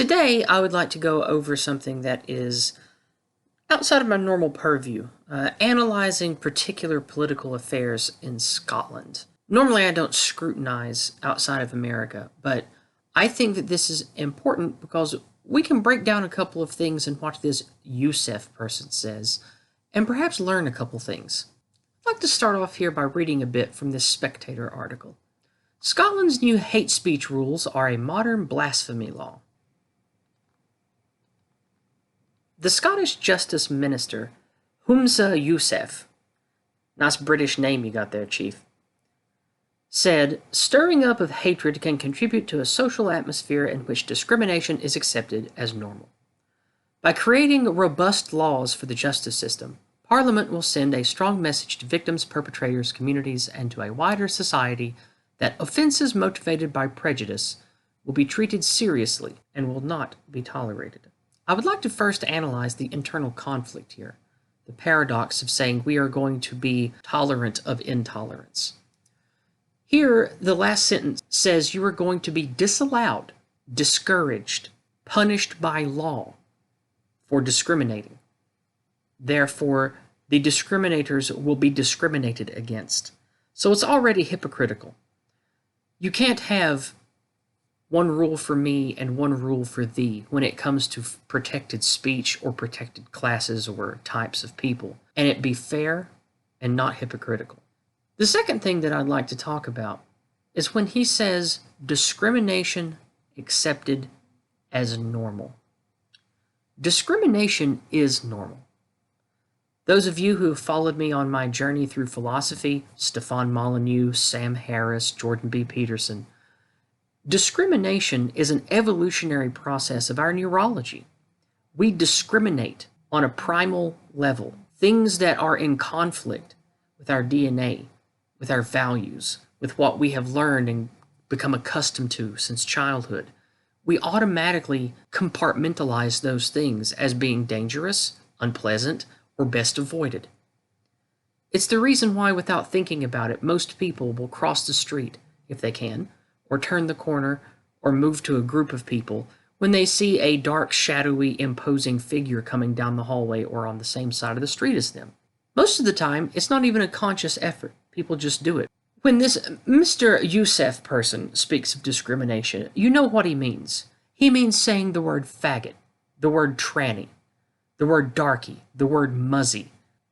Today, I would like to go over something that is outside of my normal purview, analyzing particular political affairs in Scotland. Normally, I don't scrutinize outside of America, but I think that this is important because we can break down a couple of things in what this Yousaf person says, and perhaps learn a couple things. I'd like to start off here by reading a bit from this Spectator article. Scotland's new hate speech rules are a modern blasphemy law. The Scottish Justice Minister, Humza Yousaf, nice British name you got there, Chief, said, stirring up of hatred can contribute to a social atmosphere in which discrimination is accepted as normal. By creating robust laws for the justice system, Parliament will send a strong message to victims, perpetrators, communities, and to a wider society that offenses motivated by prejudice will be treated seriously and will not be tolerated. I would like to first analyze the internal conflict here, the paradox of saying we are going to be tolerant of intolerance. Here, the last sentence says you are going to be disallowed, discouraged, punished by law for discriminating. Therefore, the discriminators will be discriminated against. So it's already hypocritical. You can't have one rule for me and one rule for thee when it comes to protected speech or protected classes or types of people, and it be fair and not hypocritical. The second thing that I'd like to talk about is when he says discrimination accepted as normal. Discrimination is normal. Those of you who have followed me on my journey through philosophy, Stefan Molyneux, Sam Harris, Jordan B. Peterson, discrimination is an evolutionary process of our neurology. We discriminate on a primal level, things that are in conflict with our DNA, with our values, with what we have learned and become accustomed to since childhood. We automatically compartmentalize those things as being dangerous, unpleasant, or best avoided. It's the reason why, without thinking about it, most people will cross the street, if they can, or turn the corner, or move to a group of people when they see a dark, shadowy, imposing figure coming down the hallway or on the same side of the street as them. Most of the time, it's not even a conscious effort. People just do it. When this Mr. Yousaf person speaks of discrimination, you know what he means. He means saying the word faggot, the word tranny, the word darky, the word muzzy.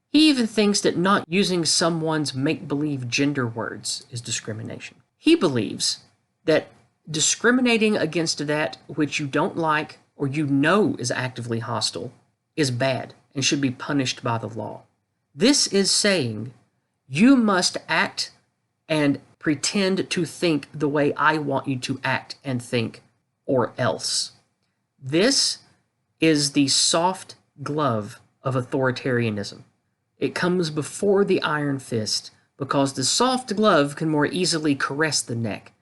He even thinks that not using someone's make-believe gender words is discrimination. He believes that discriminating against that which you don't like or you know is actively hostile is bad and should be punished by the law. This is saying you must act and pretend to think the way I want you to act and think, or else. This is the soft glove of authoritarianism. It comes before the iron fist because the soft glove can more easily caress the neck.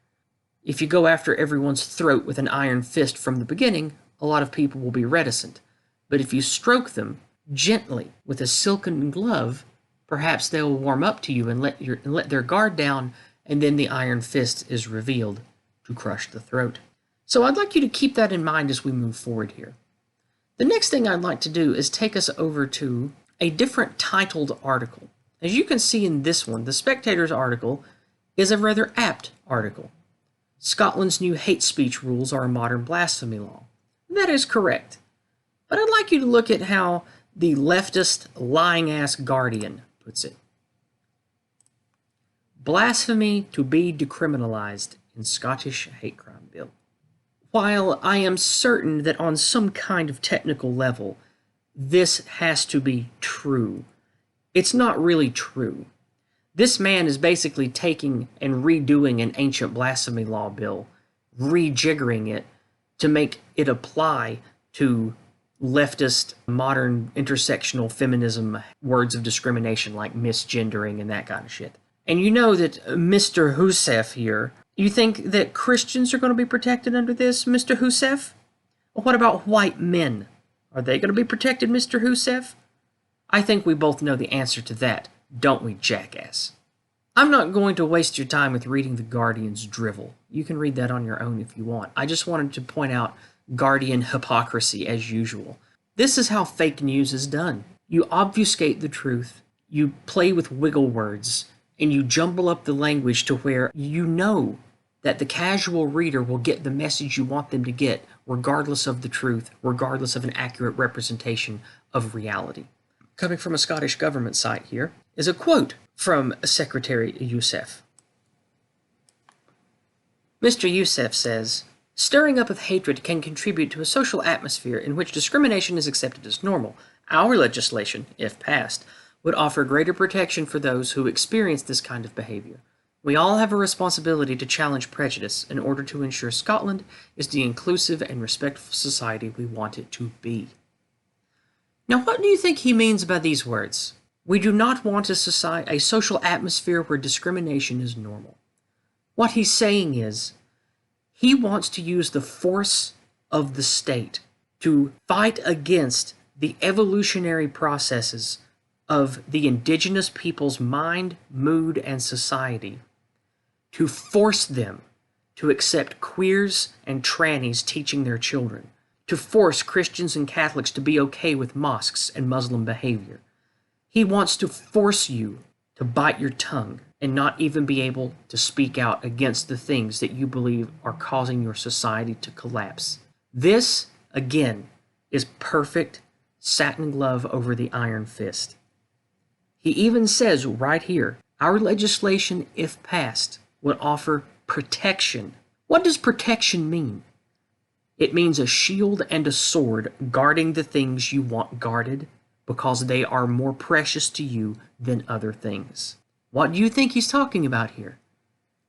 If you go after everyone's throat with an iron fist from the beginning, a lot of people will be reticent. But if you stroke them gently with a silken glove, perhaps they'll warm up to you and let their guard down, and then the iron fist is revealed to crush the throat. So I'd like you to keep that in mind as we move forward here. The next thing I'd like to do is take us over to a different titled article. As you can see in this one, the Spectator's article is a rather apt article. Scotland's new hate speech rules are a modern blasphemy law. That is correct. But I'd like you to look at how the leftist lying-ass Guardian puts it. Blasphemy to be decriminalized in Scottish hate crime bill. While I am certain that on some kind of technical level, this has to be true, it's not really true. This man is basically taking and redoing an ancient blasphemy law bill, rejiggering it to make it apply to leftist, modern, intersectional feminism words of discrimination like misgendering and that kind of shit. And you know that Mr. Yousaf here, you think that Christians are going to be protected under this, Mr. Yousaf? Well, what about white men? Are they going to be protected, Mr. Yousaf? I think we both know the answer to that, don't we, jackass? I'm not going to waste your time with reading The Guardian's drivel. You can read that on your own if you want. I just wanted to point out guardian hypocrisy as usual. This is how fake news is done. You obfuscate the truth, you play with wiggle words, and you jumble up the language to where you know that the casual reader will get the message you want them to get, regardless of the truth, regardless of an accurate representation of reality. Coming from a Scottish government site here is a quote from Secretary Yousaf. Mr. Yousaf says, "Stirring up of hatred can contribute to a social atmosphere in which discrimination is accepted as normal. Our legislation, if passed, would offer greater protection for those who experience this kind of behavior. We all have a responsibility to challenge prejudice in order to ensure Scotland is the inclusive and respectful society we want it to be." Now, what do you think he means by these words? We do not want a social atmosphere where discrimination is normal. What he's saying is, he wants to use the force of the state to fight against the evolutionary processes of the indigenous people's mind, mood, and society, to force them to accept queers and trannies teaching their children, to force Christians and Catholics to be okay with mosques and Muslim behavior. He wants to force you to bite your tongue and not even be able to speak out against the things that you believe are causing your society to collapse. This, again, is perfect satin glove over the iron fist. He even says right here, our legislation, if passed, would offer protection. What does protection mean? It means a shield and a sword guarding the things you want guarded because they are more precious to you than other things. What do you think he's talking about here?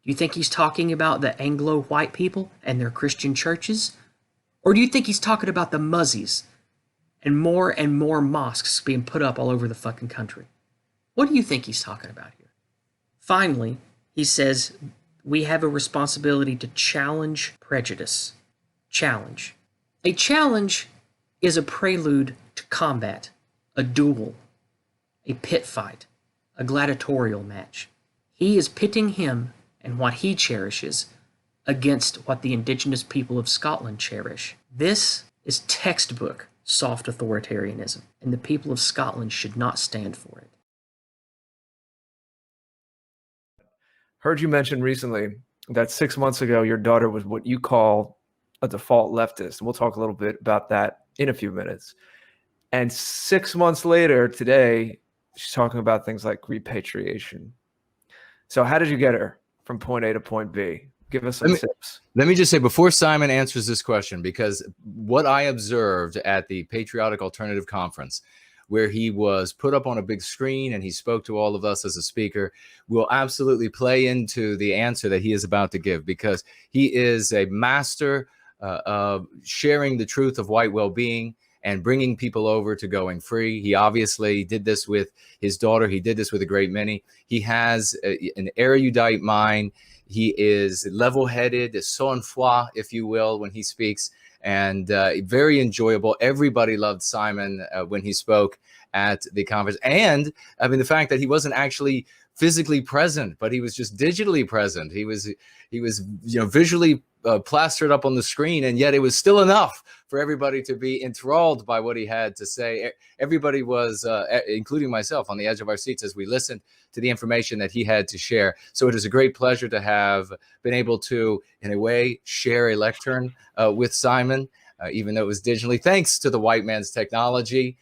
Do you think he's talking about the Anglo-white people and their Christian churches? Or do you think he's talking about the Muzzies and more mosques being put up all over the fucking country? What do you think he's talking about here? Finally, he says we have a responsibility to challenge prejudice. Challenge. A challenge is a prelude to combat, a duel, a pit fight, a gladiatorial match. He is pitting him and what he cherishes against what the indigenous people of Scotland cherish. This is textbook soft authoritarianism, and the people of Scotland should not stand for it. Heard you mention recently that 6 months ago, your daughter was what you call a default leftist. And we'll talk a little bit about that in a few minutes. And 6 months later, today, she's talking about things like repatriation. So how did you get her from point A to point B? Give us some tips. Let me just say, before Simon answers this question, because what I observed at the Patriotic Alternative Conference, where he was put up on a big screen and he spoke to all of us as a speaker, will absolutely play into the answer that he is about to give, because he is a master of sharing the truth of white well-being and bringing people over to going free. He obviously did this with his daughter. He did this with a great many. He has an erudite mind. He is level-headed, sang-froid, if you will, when he speaks, and very enjoyable. Everybody loved Simon when he spoke at the conference. And I mean, the fact that he wasn't actually physically present, but he was just digitally present. He was visually plastered up on the screen, and yet it was still enough for everybody to be enthralled by what he had to say. Everybody was, including myself, on the edge of our seats as we listened to the information that he had to share. So it is a great pleasure to have been able to, in a way, share a lectern with Simon, even though it was digitally, thanks to the white man's technology.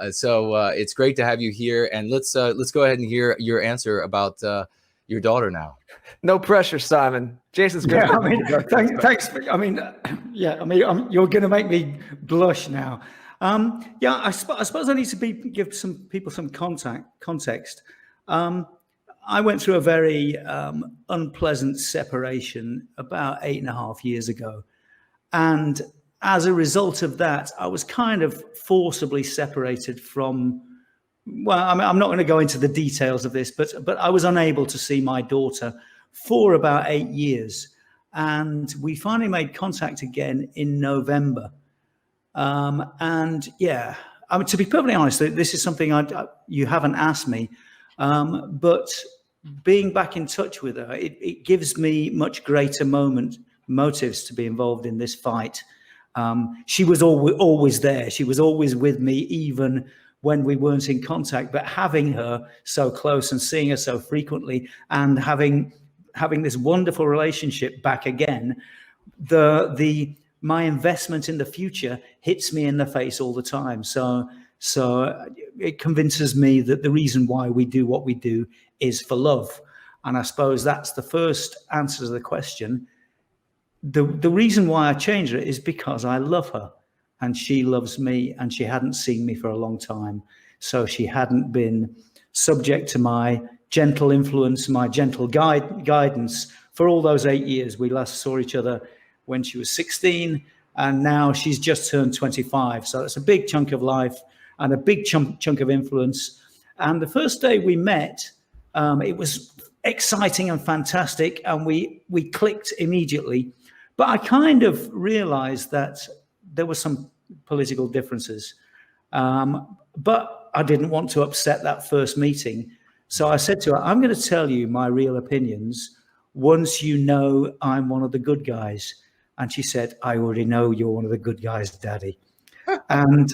So it's great to have you here, and let's go ahead and hear your answer about your daughter now. No pressure, Simon. Jason's good. Yeah, I mean, thanks. You're going to make me blush now. I suppose I need to give some people some context. I went through a very unpleasant separation about 8.5 years ago, and as a result of that, I was kind of forcibly separated from. Well, I'm not going to go into the details of this, but I was unable to see my daughter for about 8 years, and we finally made contact again in November. And yeah, I mean, to be perfectly honest, this is something you haven't asked me, but being back in touch with her, it gives me much greater motives to be involved in this fight. She was always there. She was always with me, even when we weren't in contact. But having her so close and seeing her so frequently, and having this wonderful relationship back again, my investment in the future hits me in the face all the time. So it convinces me that the reason why we do what we do is for love. And I suppose that's the first answer to the question. The reason why I changed it is because I love her, and she loves me, and she hadn't seen me for a long time. So she hadn't been subject to my gentle influence, my gentle guidance for all those 8 years. We last saw each other when she was 16, and now she's just turned 25. So it's a big chunk of life and a big chunk of influence. And the first day we met, it was exciting and fantastic, and we clicked immediately. But I kind of realized that there were some political differences, but I didn't want to upset that first meeting. So I said to her, I'm going to tell you my real opinions once you know I'm one of the good guys. And she said, I already know you're one of the good guys, Daddy. And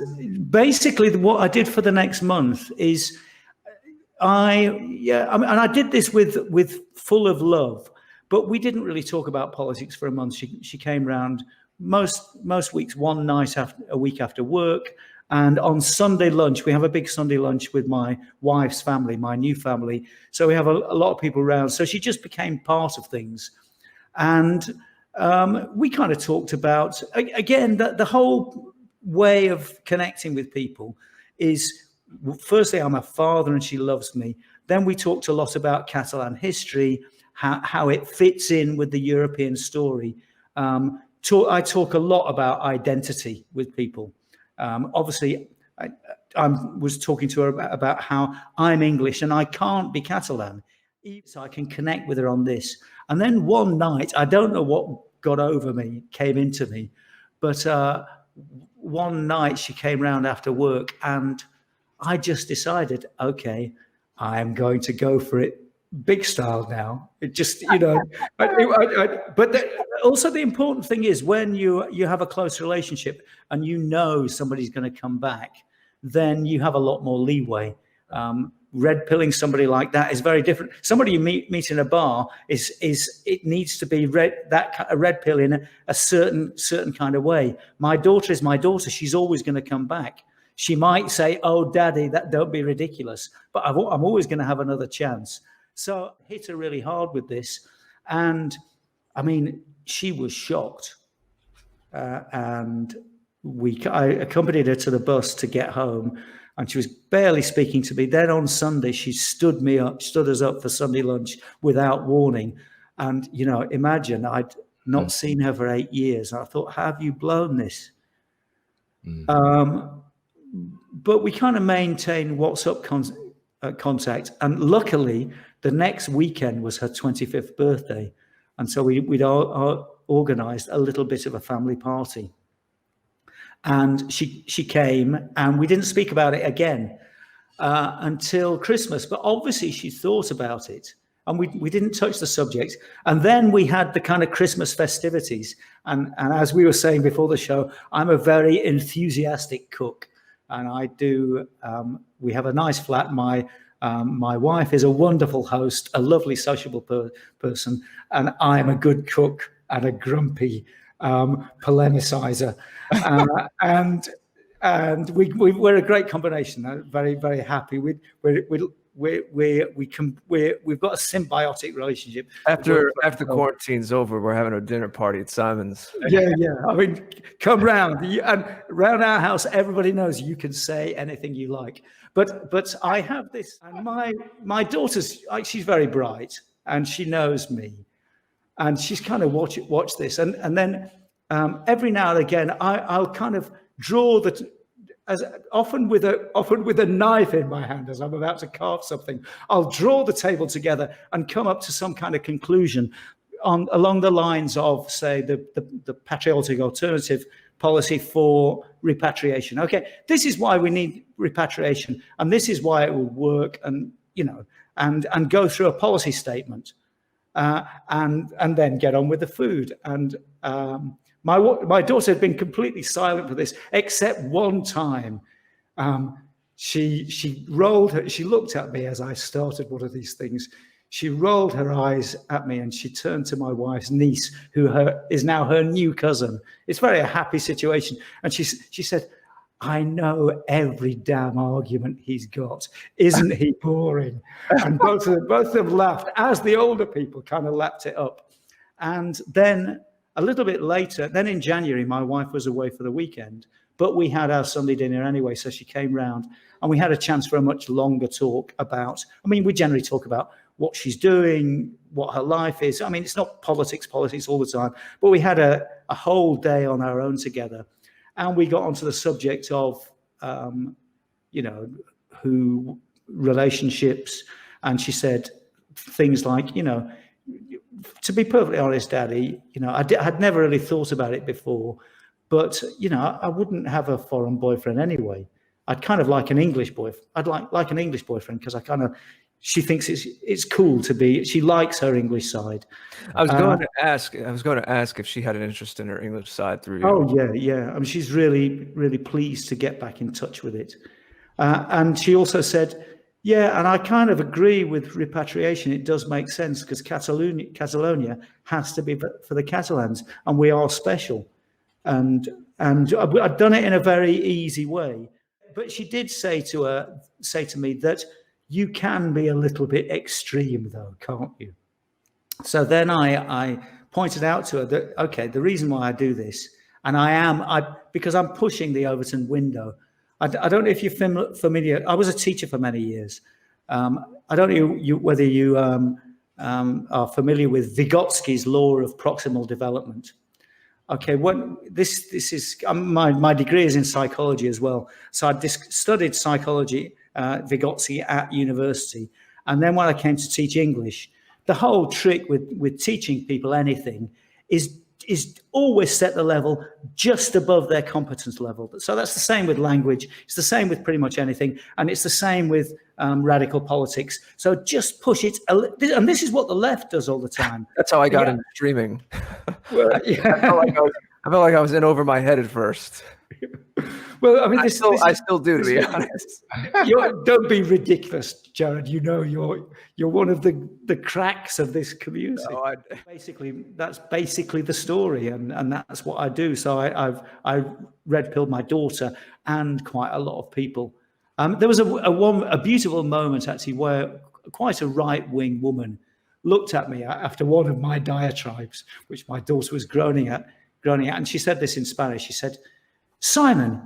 basically what I did for the next month is I did this with full of love, but we didn't really talk about politics for a month. She came round most weeks, one night a week after work. And on Sunday lunch, we have a big Sunday lunch with my wife's family, my new family. So we have a lot of people around. So she just became part of things. And we kind of talked about, again, the whole way of connecting with people is, firstly, I'm a father and she loves me. Then we talked a lot about Catalan history, how it fits in with the European story. I talk a lot about identity with people. Obviously, I was talking to her about how I'm English and I can't be Catalan, so I can connect with her on this. And then one night, I don't know what came into me, but one night she came round after work and I just decided, okay, I'm going to go for it big style now. It just, but also the important thing is when you have a close relationship and you know somebody's going to come back, then you have a lot more leeway. Red pilling somebody like that is very different. Somebody you meet in a bar it needs to be a red pill in a certain kind of way. My daughter is my daughter. She's always going to come back. She might say, "Oh, Daddy, don't be ridiculous," but I'm always going to have another chance. So I hit her really hard with this, and I mean, she was shocked, and I accompanied her to the bus to get home. And she was barely speaking to me. Then on Sunday, she stood us up for Sunday lunch without warning. And, imagine I'd not seen her for 8 years. And I thought, how have you blown this? But we kind of maintained WhatsApp contact. And luckily, the next weekend was her 25th birthday. And so we'd organized a little bit of a family party. And she came, and we didn't speak about it again until Christmas. But obviously, she thought about it, and we didn't touch the subject. And then we had the kind of Christmas festivities. And as we were saying before the show, I'm a very enthusiastic cook, and I do. We have a nice flat. My wife is a wonderful host, a lovely sociable person, and I'm a good cook and a grumpy polemicizer, and we're a great combination. I'm very, very happy. We've got a symbiotic relationship. After quarantine's over, we're having a dinner party at Simon's. Yeah. I mean, come round. And round our house, everybody knows you can say anything you like. But I have this, and my daughter's, she's very bright, and she knows me. And she's kind of watch this, and then every now and again I'll kind of draw often with a knife in my hand as I'm about to carve something. I'll draw the table together and come up to some kind of conclusion along the lines of, say, the patriotic alternative policy for repatriation. Okay, this is why we need repatriation, and this is why it will work, and and go through a policy statement. And then get on with the food. And My daughter had been completely silent for this, except one time. She looked at me as I started one of these things. She rolled her eyes at me and she turned to my wife's niece, who is now her new cousin. It's very a happy situation. And she said, I know every damn argument he's got. Isn't he boring? And both of them laughed as the older people kind of lapped it up. And then a little bit later, then in January, my wife was away for the weekend, but we had our Sunday dinner anyway. So she came round and we had a chance for a much longer talk about, we generally talk about what she's doing, what her life is. It's not politics all the time, but we had a whole day on our own together. And we got onto the subject of, who relationships. And she said things like, to be perfectly honest, Daddy, I'd never really thought about it before, but, I wouldn't have a foreign boyfriend anyway. I'd kind of like an English boyfriend. I'd like an English boyfriend because she thinks it's cool to be. She likes her English side. I was going to ask if she had an interest in her English side through you. Oh yeah. She's really, really pleased to get back in touch with it. And she also said, yeah, and I kind of agree with repatriation. It does make sense because Catalonia has to be for the Catalans, and we are special. And I'd done it in a very easy way. But she did say to me that you can be a little bit extreme, though, can't you? So then I pointed out to her that, okay, the reason why I do this, and because I'm pushing the Overton window. I don't know if you're familiar. I was a teacher for many years. I don't know whether you are familiar with Vygotsky's law of proximal development. Okay, this is my degree is in psychology as well. So I studied psychology, Vygotsky at university, and then when I came to teach English, the whole trick with teaching people anything is always set the level just above their competence level. So that's the same with language. It's the same with pretty much anything. And it's the same with radical politics. So just push it. And this is what the left does all the time. That's how I got into streaming. Well, I felt like I was in over my head at first. Well, I still do, to be honest. Don't be ridiculous, Jared. You're one of the cracks of this community. No, that's basically the story, and that's what I do. So I red pilled my daughter and quite a lot of people. There was a beautiful moment actually where quite a right wing woman looked at me after one of my diatribes, which my daughter was groaning at, and she said this in Spanish. She said, "Simon,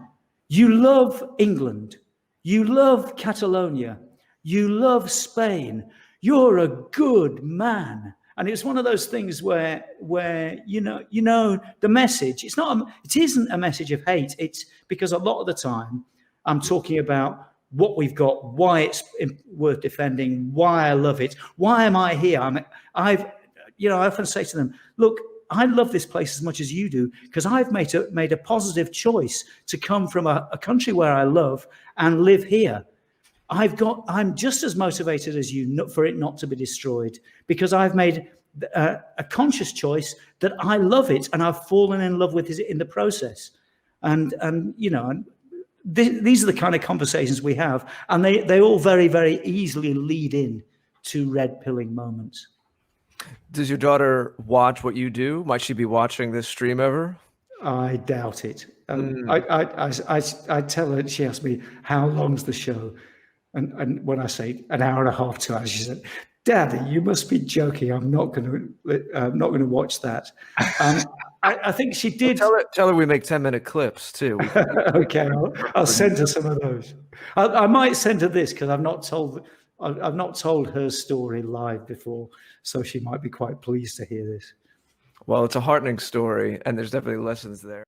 you love England, you love Catalonia, you love Spain. You're a good man." And it was one of those things where the message. It isn't a message of hate. It's because a lot of the time I'm talking about what we've got, why it's worth defending, why I love it, why am I here? I often say to them, look, I love this place as much as you do because I've made a positive choice to come from a country where I love and live here. I'm just as motivated as you for it not to be destroyed because I've made a conscious choice that I love it and I've fallen in love with it in the process. And these are the kind of conversations we have, and they all very, very easily lead in to red pilling moments. Does your daughter watch what you do? Might she be watching this stream ever? I doubt it. I tell her, she asks me, how long's the show? And when I say an hour and a half, 2 hours, she said, Daddy, you must be joking. I'm not going to watch that. I think she did. Well, tell her we make 10-minute clips too. Okay, I'll send her some of those. I might send her this because I've not told her story live before, so she might be quite pleased to hear this. Well, it's a heartening story, and there's definitely lessons there.